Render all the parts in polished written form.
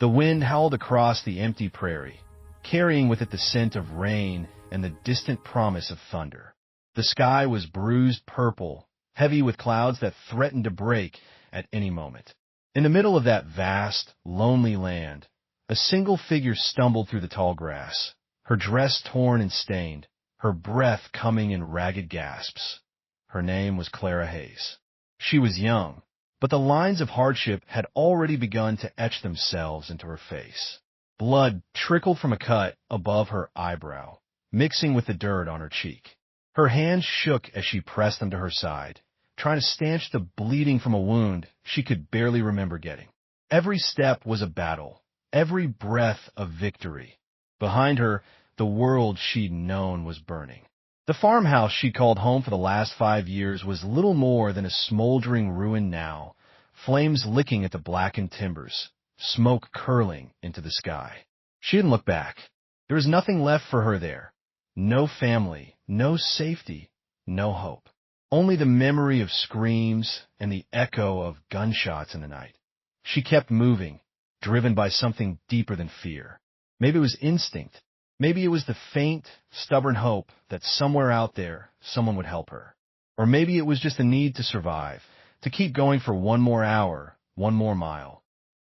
The wind howled across the empty prairie, carrying with it the scent of rain and the distant promise of thunder. The sky was bruised purple, heavy with clouds that threatened to break at any moment. In the middle of that vast, lonely land, a single figure stumbled through the tall grass, her dress torn and stained, her breath coming in ragged gasps. Her name was Clara Hayes. She was young, but the lines of hardship had already begun to etch themselves into her face. Blood trickled from a cut above her eyebrow, mixing with the dirt on her cheek. Her hands shook as she pressed them to her side, trying to stanch the bleeding from a wound she could barely remember getting. Every step was a battle, every breath a victory. Behind her, the world she'd known was burning. The farmhouse she called home for the last 5 years was little more than a smoldering ruin now, flames licking at the blackened timbers, smoke curling into the sky. She didn't look back. There was nothing left for her there. No family, no safety, no hope. Only the memory of screams and the echo of gunshots in the night. She kept moving, driven by something deeper than fear. Maybe it was instinct. Maybe it was the faint, stubborn hope that somewhere out there someone would help her. Or maybe it was just a need to survive, to keep going for one more hour, one more mile.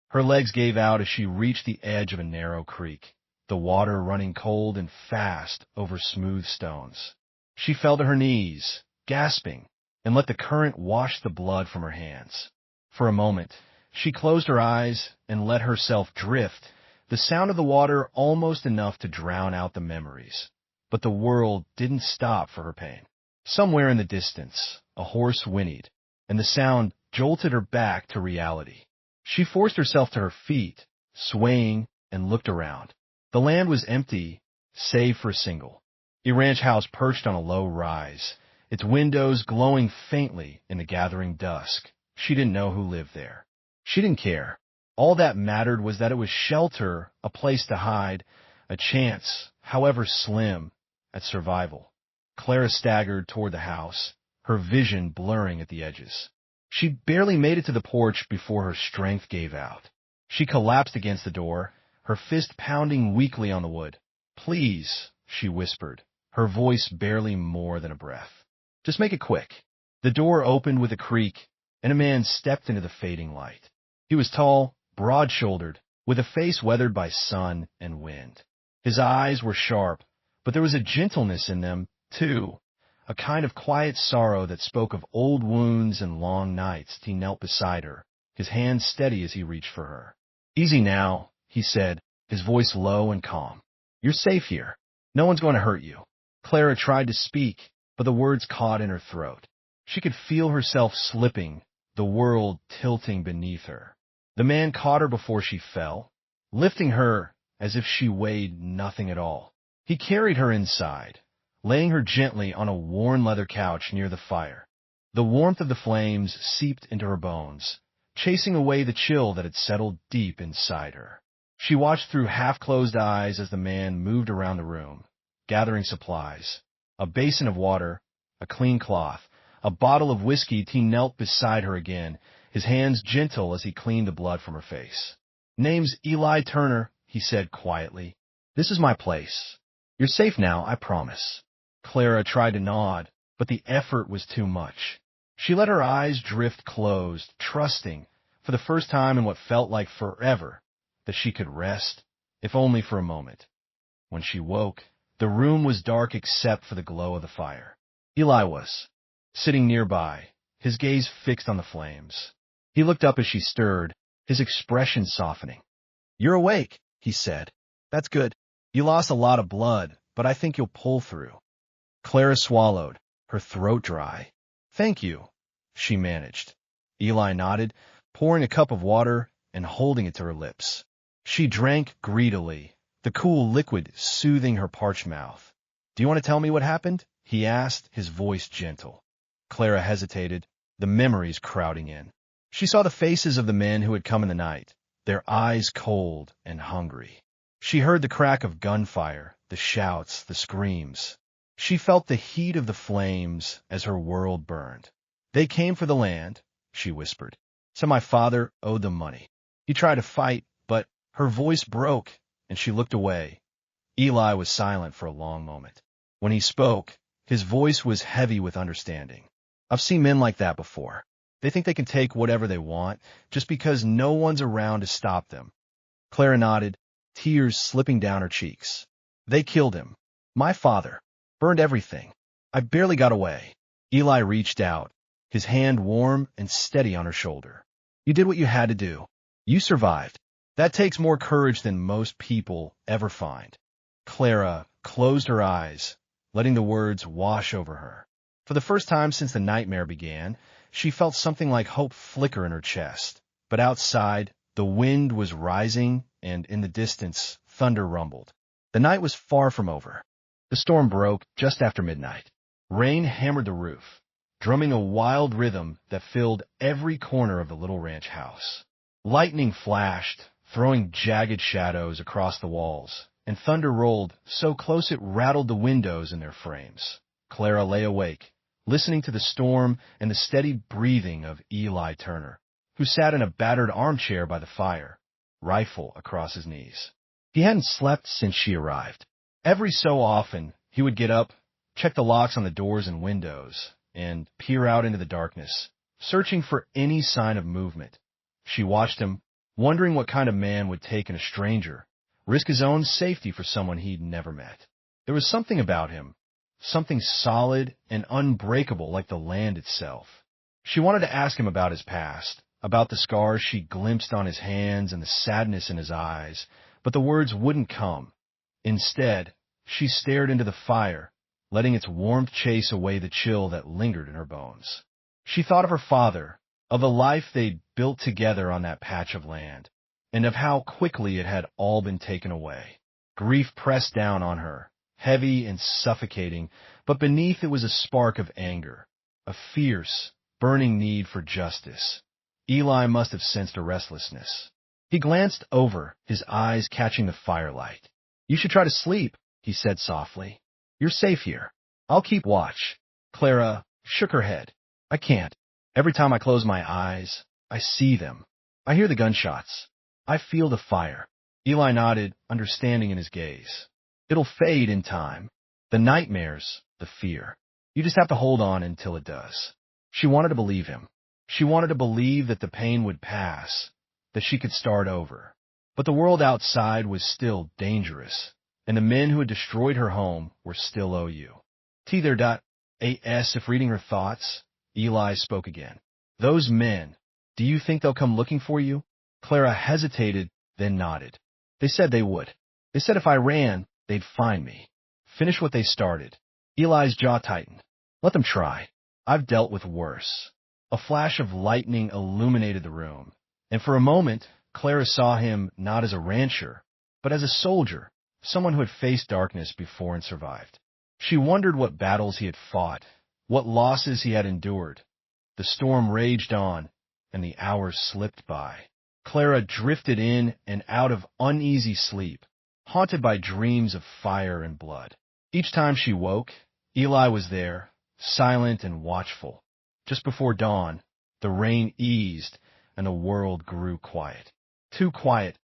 Her legs gave out as she reached the edge of a narrow creek, the water running cold and fast over smooth stones. She fell to her knees, gasping, and let the current wash the blood from her hands. For a moment, she closed her eyes and let herself drift, the sound of the water almost enough to drown out the memories. But the world didn't stop for her pain. Somewhere in the distance, a horse whinnied, and the sound jolted her back to reality. She forced herself to her feet, swaying, and looked around. The land was empty, save for a single ranch house perched on a low rise, its windows glowing faintly in the gathering dusk. She didn't know who lived there. She didn't care. All that mattered was that it was shelter, a place to hide, a chance, however slim, at survival. Clara staggered toward the house, her vision blurring at the edges. She barely made it to the porch before her strength gave out. She collapsed against the door, her fist pounding weakly on the wood. "Please," she whispered, her voice barely more than a breath. "Just make it quick." The door opened with a creak, and a man stepped into the fading light. He was tall, broad-shouldered, with a face weathered by sun and wind. His eyes were sharp, but there was a gentleness in them, too, a kind of quiet sorrow that spoke of old wounds and long nights. He knelt beside her, his hand steady as he reached for her. "Easy now," he said, his voice low and calm. "You're safe here. No one's going to hurt you." Clara tried to speak, but the words caught in her throat. She could feel herself slipping, the world tilting beneath her. The man caught her before she fell, lifting her as if she weighed nothing at all. He carried her inside, laying her gently on a worn leather couch near the fire. The warmth of the flames seeped into her bones, chasing away the chill that had settled deep inside her. She watched through half-closed eyes as the man moved around the room, gathering supplies. A basin of water, a clean cloth, a bottle of whiskey. He knelt beside her again, his hands gentle as he cleaned the blood from her face. "Name's Eli Turner," he said quietly. "This is my place. You're safe now, I promise." Clara tried to nod, but the effort was too much. She let her eyes drift closed, trusting, for the first time in what felt like forever, that she could rest, if only for a moment. When she woke, the room was dark except for the glow of the fire. Eli was sitting nearby, his gaze fixed on the flames. He looked up as she stirred, his expression softening. "You're awake," he said. "That's good. You lost a lot of blood, but I think you'll pull through." Clara swallowed, her throat dry. "Thank you," she managed. Eli nodded, pouring a cup of water and holding it to her lips. She drank greedily, the cool liquid soothing her parched mouth. "Do you want to tell me what happened?" he asked, his voice gentle. Clara hesitated, the memories crowding in. She saw the faces of the men who had come in the night, their eyes cold and hungry. She heard the crack of gunfire, the shouts, the screams. She felt the heat of the flames as her world burned. "They came for the land," she whispered. "So my father owed them money. He tried to fight, but Her voice broke, and she looked away. Eli was silent for a long moment. When he spoke, his voice was heavy with understanding. I've seen men like that before. They think they can take whatever they want, just because no one's around to stop them. Clara nodded, tears slipping down her cheeks. They killed him. My father. Burned everything. I barely got away. Eli reached out, his hand warm and steady on her shoulder. You did what you had to do. You survived. That takes more courage than most people ever find. Clara closed her eyes, letting the words wash over her. For the first time since the nightmare began, she felt something like hope flicker in her chest. But outside, the wind was rising, and in the distance, thunder rumbled. The night was far from over. The storm broke just after midnight. Rain hammered the roof, drumming a wild rhythm that filled every corner of the little ranch house. Lightning flashed, throwing jagged shadows across the walls, and thunder rolled so close it rattled the windows in their frames. Clara lay awake, listening to the storm and the steady breathing of Eli Turner, who sat in a battered armchair by the fire, rifle across his knees. He hadn't slept since she arrived. Every so often, he would get up, check the locks on the doors and windows, and peer out into the darkness, searching for any sign of movement. She watched him, wondering what kind of man would take in a stranger, risk his own safety for someone he'd never met. There was something about him, something solid and unbreakable like the land itself. She wanted to ask him about his past, about the scars she glimpsed on his hands and the sadness in his eyes, but the words wouldn't come. Instead, she stared into the fire, letting its warmth chase away the chill that lingered in her bones. She thought of her father, of the life they'd built together on that patch of land, and of how quickly it had all been taken away. Grief pressed down on her, heavy and suffocating, but beneath it was a spark of anger, a fierce, burning need for justice. Eli must have sensed a restlessness. He glanced over, his eyes catching the firelight. You should try to sleep, he said softly. You're safe here. I'll keep watch. Clara shook her head. I can't. Every time I close my eyes, I see them. I hear the gunshots. I feel the fire. Eli nodded, understanding in his gaze. It'll fade in time. The nightmares, the fear. You just have to hold on until it does. She wanted to believe him. She wanted to believe that the pain would pass, that she could start over. But the world outside was still dangerous, and the men who had destroyed her home were still OU. T-there.as if reading her thoughts, Eli spoke again. Those men, do you think they'll come looking for you? Clara hesitated, then nodded. They said they would. They said if I ran, they'd find me. Finish what they started. Eli's jaw tightened. Let them try. I've dealt with worse. A flash of lightning illuminated the room, and for a moment, Clara saw him not as a rancher, but as a soldier, someone who had faced darkness before and survived. She wondered what battles he had fought, what losses he had endured. The storm raged on, and the hours slipped by. Clara drifted in and out of uneasy sleep, haunted by dreams of fire and blood. Each time she woke, Eli was there, silent and watchful. Just before dawn, the rain eased, and the world grew quiet. Too quiet.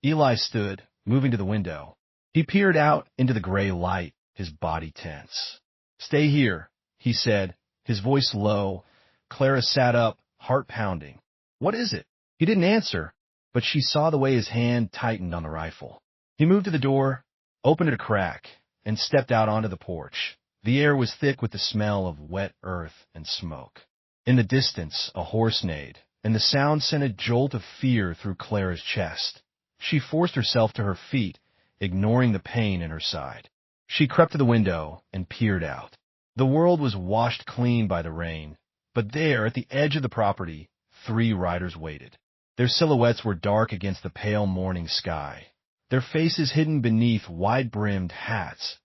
Eli stood, moving to the window. He peered out into the gray light, his body tense. Stay here, he said, his voice low. Clara sat up, heart pounding. What is it? He didn't answer, but she saw the way his hand tightened on the rifle. He moved to the door, opened it a crack, and stepped out onto the porch. The air was thick with the smell of wet earth and smoke. In the distance, a horse neighed, and the sound sent a jolt of fear through Clara's chest. She forced herself to her feet, ignoring the pain in her side. She crept to the window and peered out. The world was washed clean by the rain, but there, at the edge of the property, 3 riders waited. Their silhouettes were dark against the pale morning sky, their faces hidden beneath wide-brimmed hats.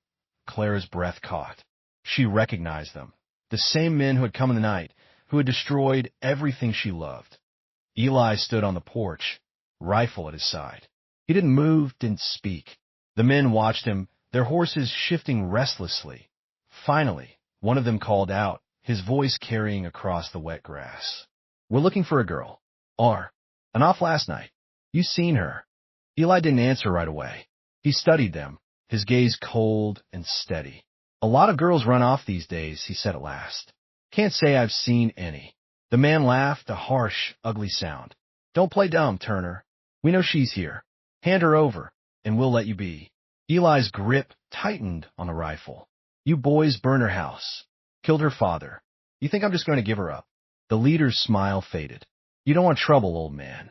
Clara's breath caught. She recognized them, the same men who had come in the night, who had destroyed everything she loved. Eli stood on the porch, rifle at his side. He didn't move, didn't speak. The men watched him, their horses shifting restlessly. Finally, one of them called out, his voice carrying across the wet grass. We're looking for a girl. An off last night. You seen her. Eli didn't answer right away. He studied them, his gaze cold and steady. A lot of girls run off these days, he said at last. Can't say I've seen any. The man laughed, a harsh, ugly sound. Don't play dumb, Turner. We know she's here. Hand her over, and we'll let you be. Eli's grip tightened on the rifle. You boys burned her house. Killed her father. You think I'm just going to give her up? The leader's smile faded. You don't want trouble, old man.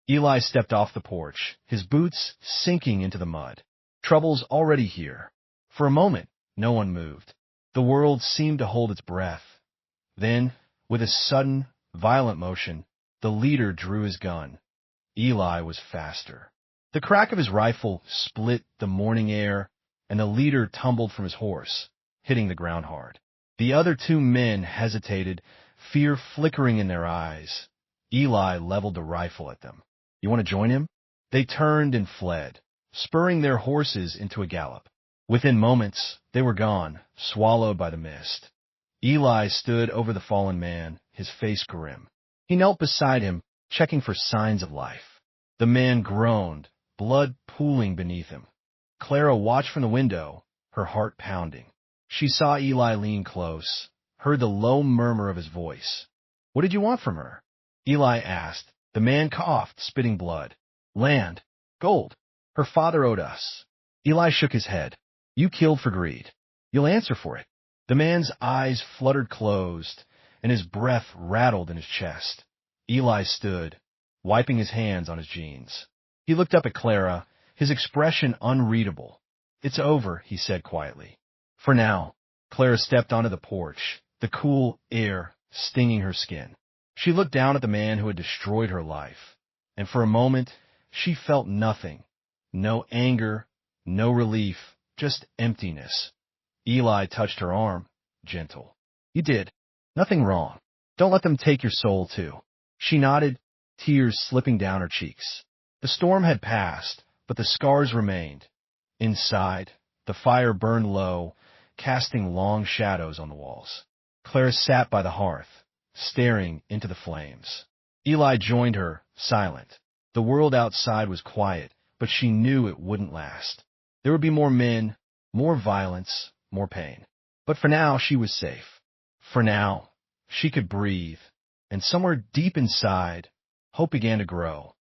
Eli stepped off the porch, his boots sinking into the mud. Trouble's already here. For a moment, no one moved. The world seemed to hold its breath. Then, with a sudden, violent motion, the leader drew his gun. Eli was faster. The crack of his rifle split the morning air, and the leader tumbled from his horse, hitting the ground hard. The other two men hesitated, fear flickering in their eyes. Eli leveled the rifle at them. You want to join him? They turned and fled, spurring their horses into a gallop. Within moments, they were gone, swallowed by the mist. Eli stood over the fallen man, his face grim. He knelt beside him, checking for signs of life. The man groaned, blood pooling beneath him. Clara watched from the window, her heart pounding. She saw Eli lean close, heard the low murmur of his voice. What did you want from her? Eli asked. The man coughed, spitting blood. Land. Gold. Her father owed us. Eli shook his head. You killed for greed. You'll answer for it. The man's eyes fluttered closed, and his breath rattled in his chest. Eli stood, wiping his hands on his jeans. He looked up at Clara, his expression unreadable. It's over, he said quietly. For now. Clara stepped onto the porch, the cool air stinging her skin. She looked down at the man who had destroyed her life, and for a moment she felt nothing. No anger, no relief, just emptiness. Eli touched her arm, gentle. You did. Nothing wrong. Don't let them take your soul, too. She nodded, tears slipping down her cheeks. The storm had passed, but the scars remained. Inside, the fire burned low, casting long shadows on the walls. Clara sat by the hearth, staring into the flames. Eli joined her, silent. The world outside was quiet, but she knew it wouldn't last. There would be more men, more violence, more pain. But for now, she was safe. For now, she could breathe. And somewhere deep inside, hope began to grow.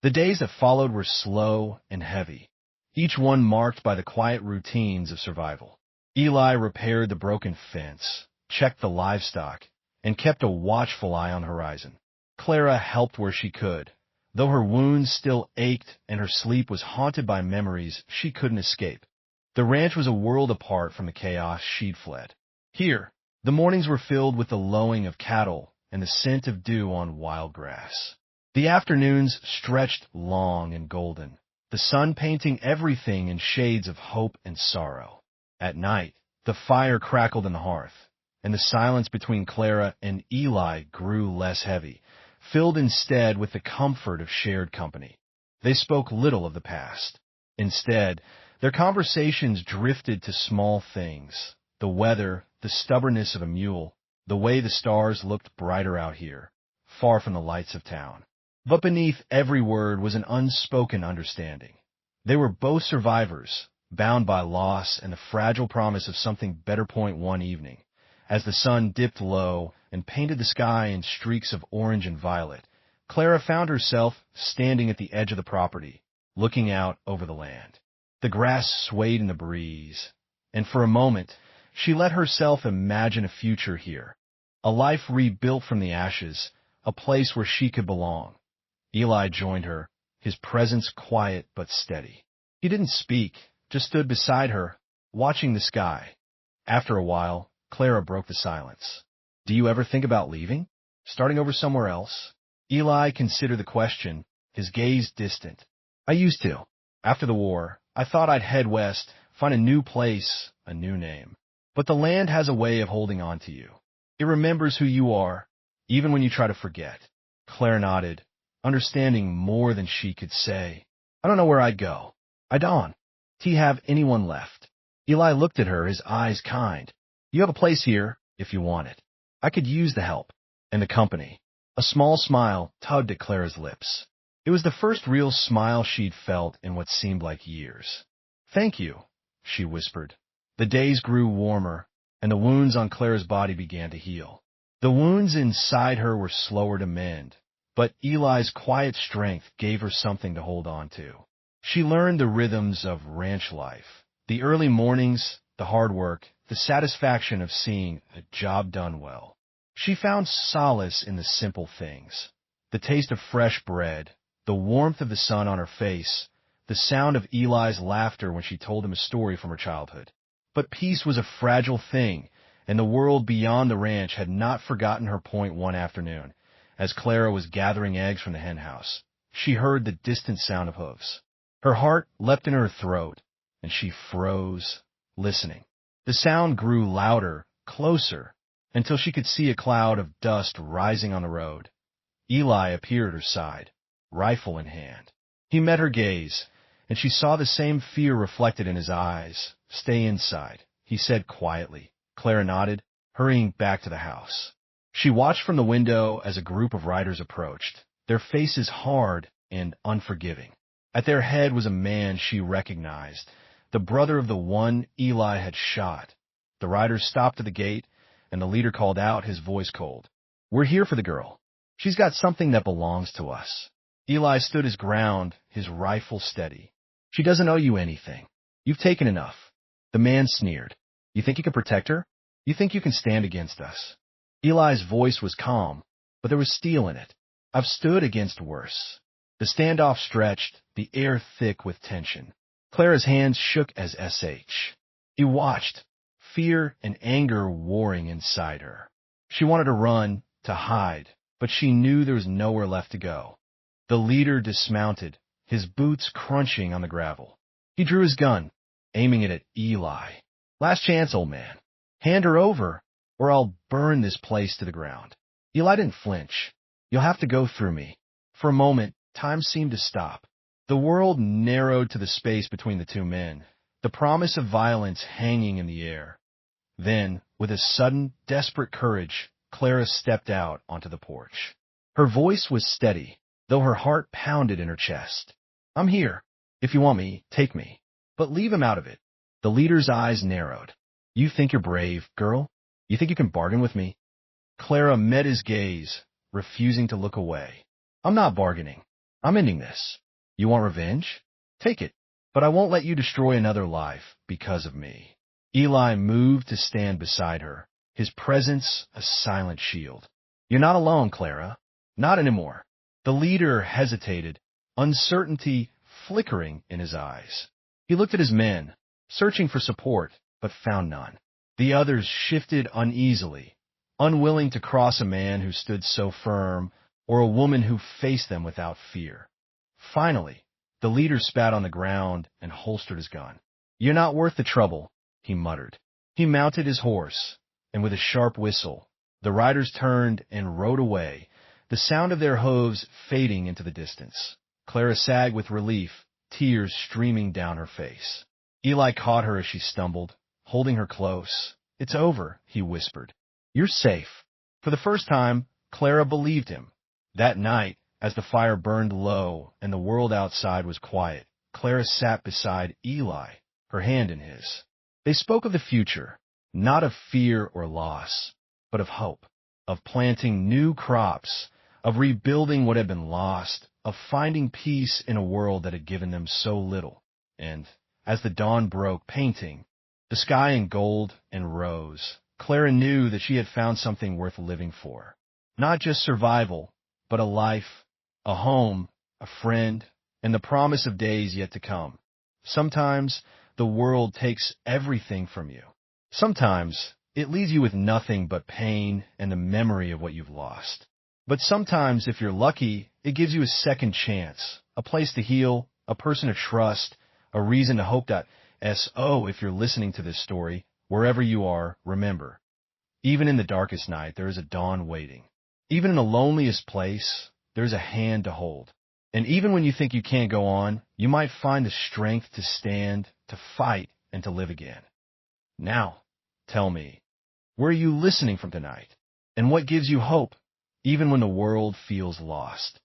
The days that followed were slow and heavy, each one marked by the quiet routines of survival. Eli repaired the broken fence, checked the livestock, and kept a watchful eye on the horizon. Clara helped where she could. Though her wounds still ached and her sleep was haunted by memories she couldn't escape. The ranch was a world apart from the chaos she'd fled. Here, the mornings were filled with the lowing of cattle and the scent of dew on wild grass. The afternoons stretched long and golden, the sun painting everything in shades of hope and sorrow. At night, the fire crackled in the hearth, and the silence between Clara and Eli grew less heavy, filled instead with the comfort of shared company. They spoke little of the past. Instead, their conversations drifted to small things: the weather, the stubbornness of a mule, the way the stars looked brighter out here, far from the lights of town. But beneath every word was an unspoken understanding. They were both survivors, bound by loss and the fragile promise of something better. One evening, as the sun dipped low and painted the sky in streaks of orange and violet, Clara found herself standing at the edge of the property, looking out over the land. The grass swayed in the breeze, and for a moment she let herself imagine a future here, a life rebuilt from the ashes, a place where she could belong. Eli joined her, his presence quiet but steady. He didn't speak, just stood beside her, watching the sky. After a while, Clara broke the silence. Do you ever think about leaving? Starting over somewhere else? Eli considered the question, his gaze distant. I used to. After the war, I thought I'd head west, find a new place, a new name. But the land has a way of holding on to you. It remembers who you are, even when you try to forget. Claire nodded, understanding more than she could say. I don't know where I'd go. I don't. Do you have anyone left? Eli looked at her, his eyes kind. You have a place here, if you want it. I could use the help. And the company. A small smile tugged at Clara's lips. It was the first real smile she'd felt in what seemed like years. "Thank you," she whispered. The days grew warmer, and the wounds on Clara's body began to heal. The wounds inside her were slower to mend, but Eli's quiet strength gave her something to hold on to. She learned the rhythms of ranch life, the early mornings, the hard work, the satisfaction of seeing a job done well. She found solace in the simple things: the taste of fresh bread, the warmth of the sun on her face, the sound of Eli's laughter when she told him a story from her childhood. But peace was a fragile thing, and the world beyond the ranch had not forgotten her point one afternoon. As Clara was gathering eggs from the henhouse, she heard the distant sound of hooves. Her heart leapt in her throat, and she froze, listening. The sound grew louder, closer, until she could see a cloud of dust rising on the road. Eli appeared at her side, rifle in hand. He met her gaze, and she saw the same fear reflected in his eyes. "Stay inside," he said quietly. Clara nodded, hurrying back to the house. She watched from the window as a group of riders approached, their faces hard and unforgiving. At their head was a man she recognized, the brother of the one Eli had shot. The riders stopped at the gate, and the leader called out, his voice cold. "We're here for the girl. She's got something that belongs to us." Eli stood his ground, his rifle steady. "She doesn't owe you anything. You've taken enough." The man sneered. "You think you can protect her? You think you can stand against us?" Eli's voice was calm, but there was steel in it. "I've stood against worse." The standoff stretched, the air thick with tension. Clara's hands shook as SH. He watched, fear and anger warring inside her. She wanted to run, to hide, but she knew there was nowhere left to go. The leader dismounted, his boots crunching on the gravel. He drew his gun, aiming it at Eli. "Last chance, old man. Hand her over, or I'll burn this place to the ground." Eli didn't flinch. "You'll have to go through me." For a moment, time seemed to stop. The world narrowed to the space between the two men, the promise of violence hanging in the air. Then, with a sudden, desperate courage, Clara stepped out onto the porch. Her voice was steady, though her heart pounded in her chest. "I'm here. If you want me, take me. But leave him out of it." The leader's eyes narrowed. "You think you're brave, girl? You think you can bargain with me?" Clara met his gaze, refusing to look away. "I'm not bargaining. I'm ending this. You want revenge? Take it. But I won't let you destroy another life because of me." Eli moved to stand beside her, his presence a silent shield. "You're not alone, Clara. Not anymore." The leader hesitated, uncertainty flickering in his eyes. He looked at his men, searching for support, but found none. The others shifted uneasily, unwilling to cross a man who stood so firm, or a woman who faced them without fear. Finally, the leader spat on the ground and holstered his gun. "You're not worth the trouble," he muttered. He mounted his horse, and with a sharp whistle, the riders turned and rode away, the sound of their hooves fading into the distance. Clara sagged with relief, tears streaming down her face. Eli caught her as she stumbled, holding her close. "It's over," he whispered. "You're safe." For the first time, Clara believed him. That night, as the fire burned low and the world outside was quiet, Clara sat beside Eli, her hand in his. They spoke of the future, not of fear or loss, but of hope, of planting new crops, of rebuilding what had been lost, of finding peace in a world that had given them so little. And, as the dawn broke, painting, the sky in gold and rose, Clara knew that she had found something worth living for. Not just survival, but a life, a home, a friend, and the promise of days yet to come. Sometimes the world takes everything from you. Sometimes it leaves you with nothing but pain and the memory of what you've lost. But sometimes, if you're lucky, it gives you a second chance, a place to heal, a person to trust, a reason to hope that. So, if you're listening to this story, wherever you are, remember, even in the darkest night, there is a dawn waiting. Even in the loneliest place, there's a hand to hold. And even when you think you can't go on, you might find the strength to stand, to fight, and to live again. Now, tell me, where are you listening from tonight? And what gives you hope, even when the world feels lost?